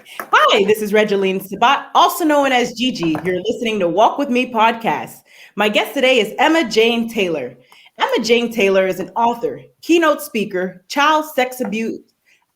Hi, this is Regeline Sabat, also known as Gigi. You're listening to Walk With Me podcast. My guest today is Emma Jane Taylor. Emma Jane Taylor is an author, keynote speaker, child sex abuse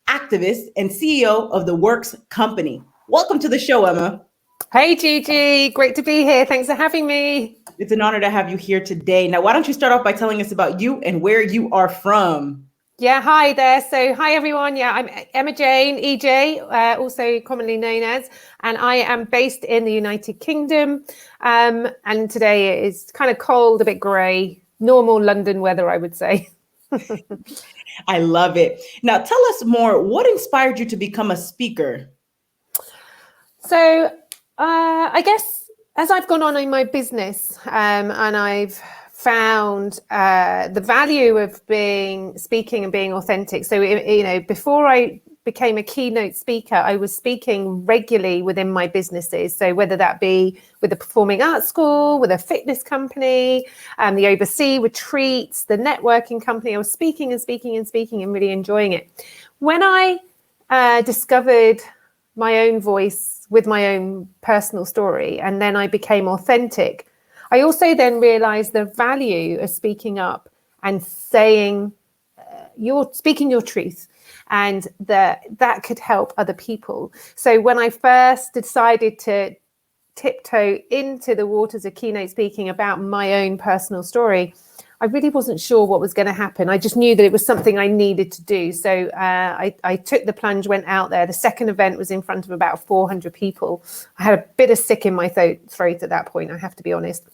activist, and CEO of the Works Company. Welcome to the show, Emma. Hey, Gigi. Great to be here. Thanks for having me. It's an honor to have you here today. Now, why don't you start off by telling us about you and where you are from? Yeah, hi there. So, hi everyone. Yeah, I'm Emma Jane, EJ, also commonly known as, and I am based in the United Kingdom. And today it is kind of cold, a bit grey, normal London weather, I would say. I love it. Now, tell us more. What inspired you to become a speaker? So, I guess as I've gone on in my business, and I've found the value of speaking and being authentic. So, before I became a keynote speaker, I was speaking regularly within my businesses. So whether that be with a performing arts school, with a fitness company, the overseas retreats, the networking company, I was speaking and speaking and speaking and really enjoying it. When I discovered my own voice with my own personal story, and then I became authentic, I also then realized the value of speaking up and saying speaking your truth, and that could help other people. So when I first decided to tiptoe into the waters of keynote speaking about my own personal story, I really wasn't sure what was going to happen. I just knew that it was something I needed to do. So I took the plunge, went out there. The second event was in front of about 400 people. I had a bit of sick in my throat at that point, I have to be honest.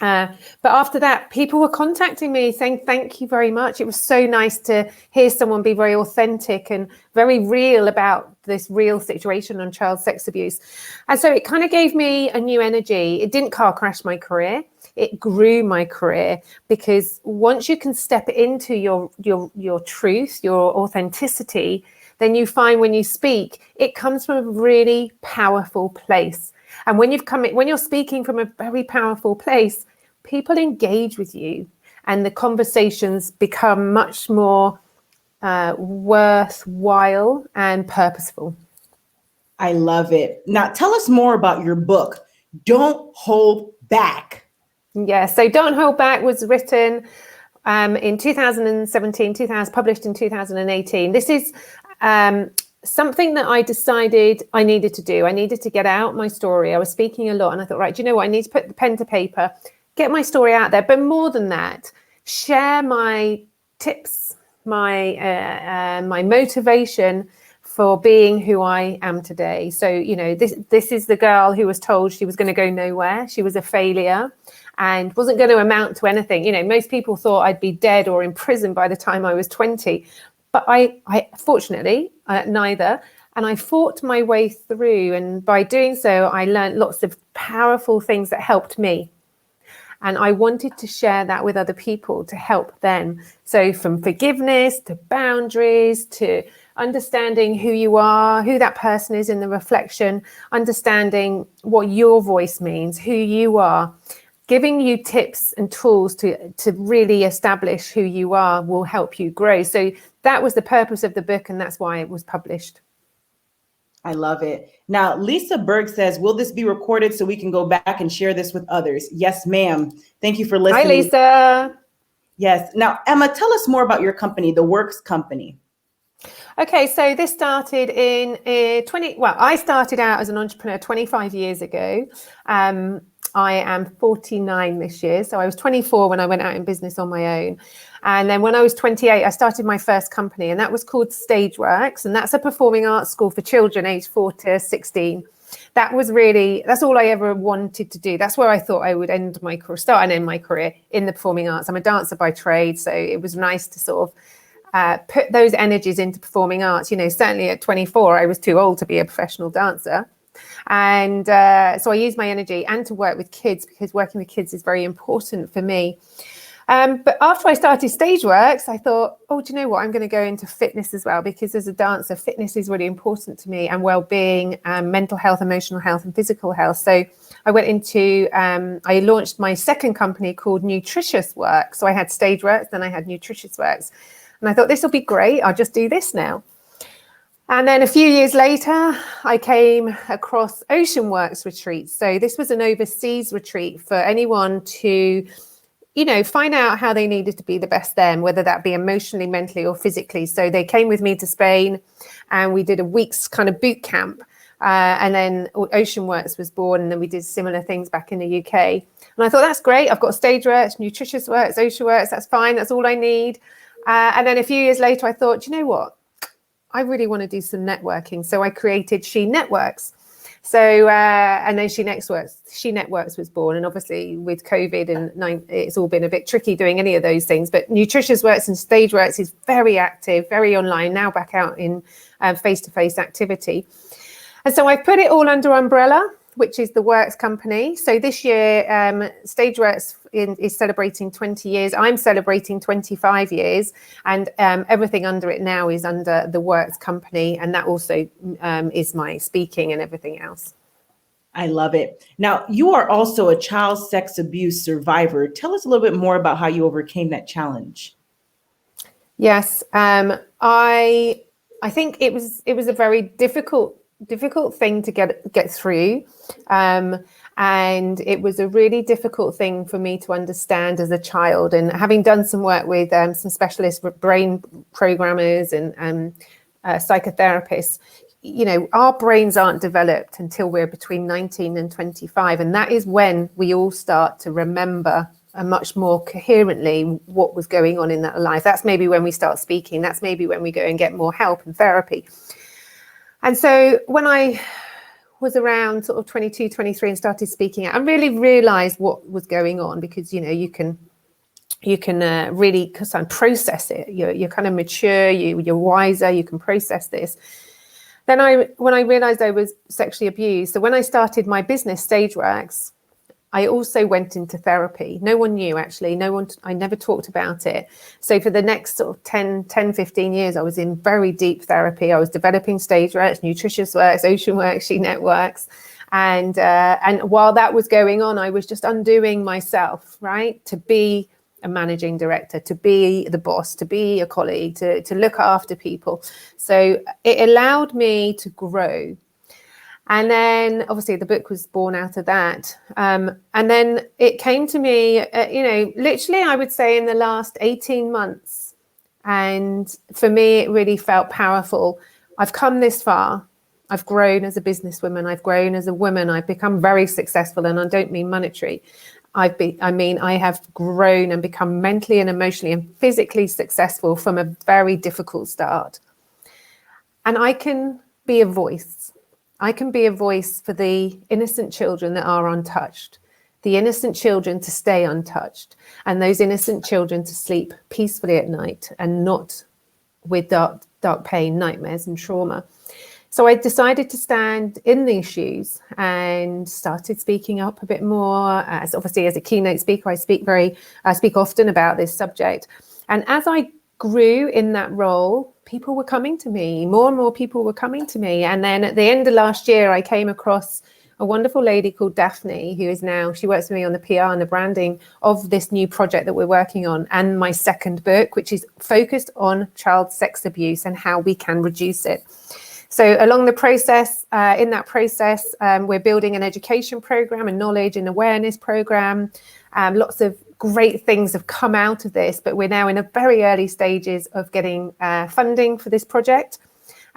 But after that, people were contacting me saying, thank you very much. It was so nice to hear someone be very authentic and very real about this real situation on child sex abuse. And so it kind of gave me a new energy. It didn't car crash my career. It grew my career, because once you can step into your truth, your authenticity, then you find when you speak, it comes from a really powerful place. And when you're speaking from a very powerful place, people engage with you, and the conversations become much more worthwhile and purposeful. I love it. Now, tell us more about your book, Don't Hold Back. Yeah, so Don't Hold Back was written in 2017, published in 2018. This is something that I decided I needed to do. I needed to get out my story. I was speaking a lot, and I thought, right, do you know what? I need to put the pen to paper, get my story out there. But more than that, share my tips, my motivation for being who I am today. So, this is the girl who was told she was going to go nowhere. She was a failure and wasn't going to amount to anything. Most people thought I'd be dead or in prison by the time I was 20. But I fortunately, neither. And I fought my way through. And by doing so, I learned lots of powerful things that helped me. And I wanted to share that with other people to help them. So from forgiveness to boundaries to understanding who you are, who that person is in the reflection, understanding what your voice means, who you are. Giving you tips and tools to really establish who you are will help you grow. So that was the purpose of the book, and that's why it was published. I love it. Now, Lisa Berg says, will this be recorded so we can go back and share this with others? Yes, ma'am. Thank you for listening. Hi, Lisa. Yes. Now, Emma, tell us more about your company, The Works Company. Okay, so this started in I started out as an entrepreneur 25 years ago. I am 49 this year. So I was 24 when I went out in business on my own. And then when I was 28, I started my first company, and that was called Stageworks. And that's a performing arts school for children aged 4 to 16. That's all I ever wanted to do. That's where I thought I would start and end my career in the performing arts. I'm a dancer by trade. So it was nice to sort of put those energies into performing arts. Certainly at 24, I was too old to be a professional dancer. And so I use my energy and to work with kids, because working with kids is very important for me. But after I started Stageworks, I thought, do you know what? I'm going to go into fitness as well, because as a dancer, fitness is really important to me, and well-being, mental health, emotional health, and physical health. So I went into, I launched my second company called Nutritious Works. So I had Stageworks, then I had Nutritious Works. And I thought, this will be great. I'll just do this now. And then a few years later, I came across Ocean Works retreats. So this was an overseas retreat for anyone to, find out how they needed to be the best them, whether that be emotionally, mentally, or physically. So they came with me to Spain and we did a week's kind of boot camp. And then Ocean Works was born, and then we did similar things back in the UK. And I thought, that's great. I've got Stage Works, Nutritious Works, Ocean Works. That's fine. That's all I need. And then a few years later, I thought, you know what? I really want to do some networking. So I created She Networks. So, and then She Networks was born. And obviously with COVID and it's all been a bit tricky doing any of those things. But Nutritious Works and Stage Works is very active, very online, now back out in face-to-face activity. And so I put it all under umbrella, which is the Works company. So this year, Stageworks is celebrating 20 years. I'm celebrating 25 years, and everything under it now is under the Works company. And that also is my speaking and everything else. I love it. Now, you are also a child sex abuse survivor. Tell us a little bit more about how you overcame that challenge. Yes, I think it was a very difficult thing to get through, and it was a really difficult thing for me to understand as a child. And having done some work with some specialist brain programmers and psychotherapists, our brains aren't developed until we're between 19 and 25, and that is when we all start to remember much more coherently what was going on in that life. That's maybe when we start speaking. That's maybe when we go and get more help and therapy. And so when I was around sort of 22, 23 and started speaking out, I really realized what was going on, because, you can really process it. You're kind of mature, you're wiser, you can process this. Then when I realized I was sexually abused, so when I started my business, Stageworks, I also went into therapy. No one knew, actually. I never talked about it. So for the next sort of 10, 15 years, I was in very deep therapy. I was developing Stage Works, Nutritious Works, Ocean Works, She Networks. And while that was going on, I was just undoing myself, right? To be a managing director, to be the boss, to be a colleague, to look after people. So it allowed me to grow. And then obviously the book was born out of that. And then it came to me, literally, I would say in the last 18 months. And for me, it really felt powerful. I've come this far. I've grown as a businesswoman. I've grown as a woman. I've become very successful. And I don't mean monetary. I have grown and become mentally and emotionally and physically successful from a very difficult start. And I can be a voice. I can be a voice for the innocent children that are untouched, the innocent children to stay untouched, and those innocent children to sleep peacefully at night and not with dark pain, nightmares and trauma. So I decided to stand in these shoes and started speaking up a bit more. Obviously, as a keynote speaker, I speak often about this subject. And as I grew in that role, people were coming to me, more and more people were coming to me. And then at the end of last year, I came across a wonderful lady called Daphne, she works with me on the PR and the branding of this new project that we're working on, and my second book, which is focused on child sex abuse and how we can reduce it. So along the process, we're building an education program, a knowledge and awareness program. Lots of great things have come out of this, but we're now in the very early stages of getting funding for this project.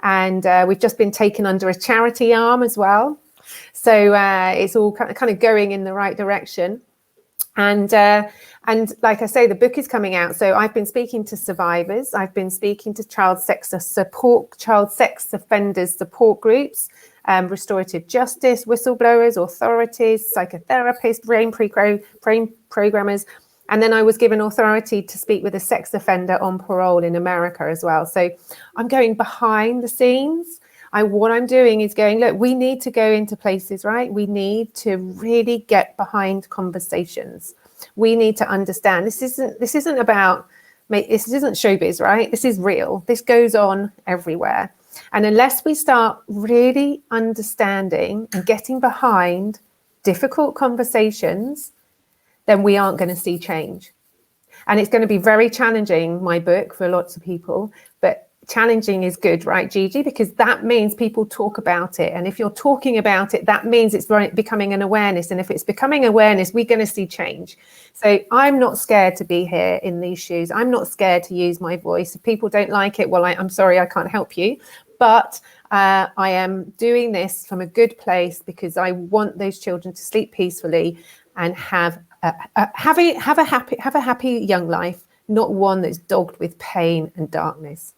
And we've just been taken under a charity arm as well. So it's all kind of going in the right direction. And like I say, the book is coming out. So I've been speaking to survivors. I've been speaking to child sex offenders support groups, restorative justice, whistleblowers, authorities, psychotherapists, brain programmers. And then I was given authority to speak with a sex offender on parole in America as well. So I'm going behind the scenes. What I'm doing is going, look, we need to go into places, right? We need to really get behind conversations. We need to understand this isn't showbiz, right? This is real. This goes on everywhere. And unless we start really understanding and getting behind difficult conversations, then we aren't going to see change. And it's going to be very challenging, my book, for lots of people. But challenging is good, right, Gigi? Because that means people talk about it. And if you're talking about it, that means it's becoming an awareness. And if it's becoming awareness, we're going to see change. So I'm not scared to be here in these shoes. I'm not scared to use my voice. If people don't like it, well, I'm sorry, I can't help you. But I am doing this from a good place because I want those children to sleep peacefully and have a happy young life, not one that's dogged with pain and darkness.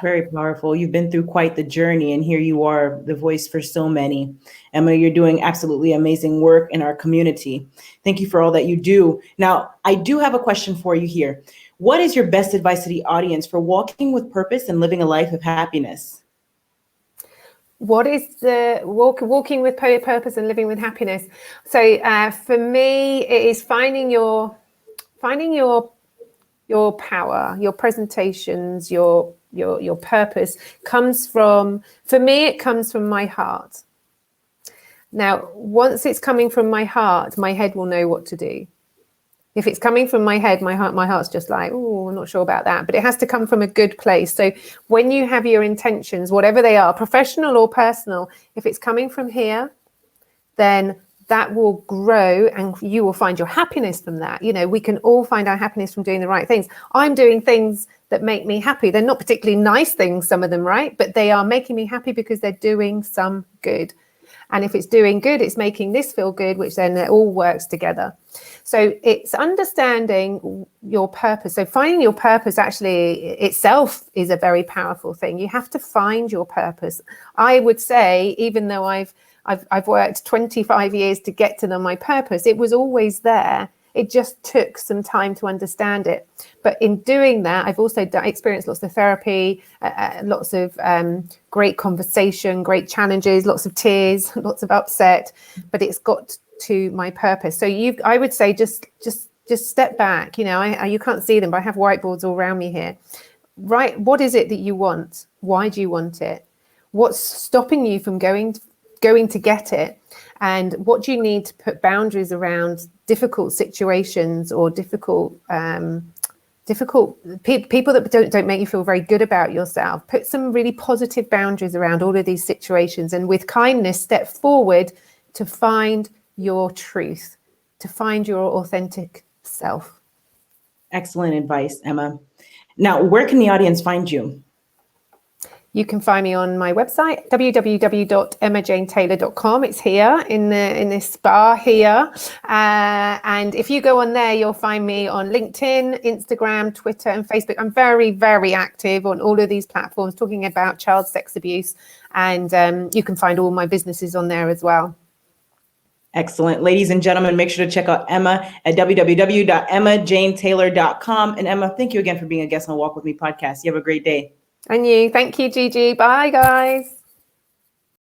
Very powerful. You've been through quite the journey, and here you are, the voice for so many. Emma, you're doing absolutely amazing work in our community. Thank you for all that you do. Now, I do have a question for you here. What is your best advice to the audience for walking with purpose and living a life of happiness? What is the walking with purpose and living with happiness? So for me, it is finding your power, your presentations, your purpose comes from, for me, it comes from my heart. Now, once it's coming from my heart, my head will know what to do. If it's coming from my head, my heart's just like, oh, I'm not sure about that. But it has to come from a good place. So when you have your intentions, whatever they are, professional or personal, if it's coming from here, then that will grow and you will find your happiness from that. You know, we can all find our happiness from doing the right things. I'm doing things that make me happy. They're not particularly nice things, some of them, right? But they are making me happy because they're doing some good. And if it's doing good, it's making this feel good, which then it all works together. So it's understanding your purpose. So finding your purpose actually itself is a very powerful thing. You have to find your purpose. I would say, even though I've worked 25 years to get to my purpose, it was always there. It just took some time to understand it. But in doing that, I've also experienced lots of therapy, lots of great conversation, great challenges, lots of tears, lots of upset, but it's got to my purpose. So I would say just step back. You know, you can't see them, but I have whiteboards all around me here. Right, what is it that you want? Why do you want it? What's stopping you from going to get it? And what do you need to put boundaries around difficult situations or difficult people that don't make you feel very good about yourself? Put some really positive boundaries around all of these situations, and with kindness, step forward to find your truth, to find your authentic self. Excellent advice, Emma. Now, where can the audience find you? You can find me on my website, www.emmajanetaylor.com. It's here in this bar here. And if you go on there, you'll find me on LinkedIn, Instagram, Twitter, and Facebook. I'm very, very active on all of these platforms talking about child sex abuse. And you can find all my businesses on there as well. Excellent. Ladies and gentlemen, make sure to check out Emma at www.emmajanetaylor.com. And Emma, thank you again for being a guest on Walk With Me podcast. You have a great day. And you. Thank you, Gigi. Bye, guys.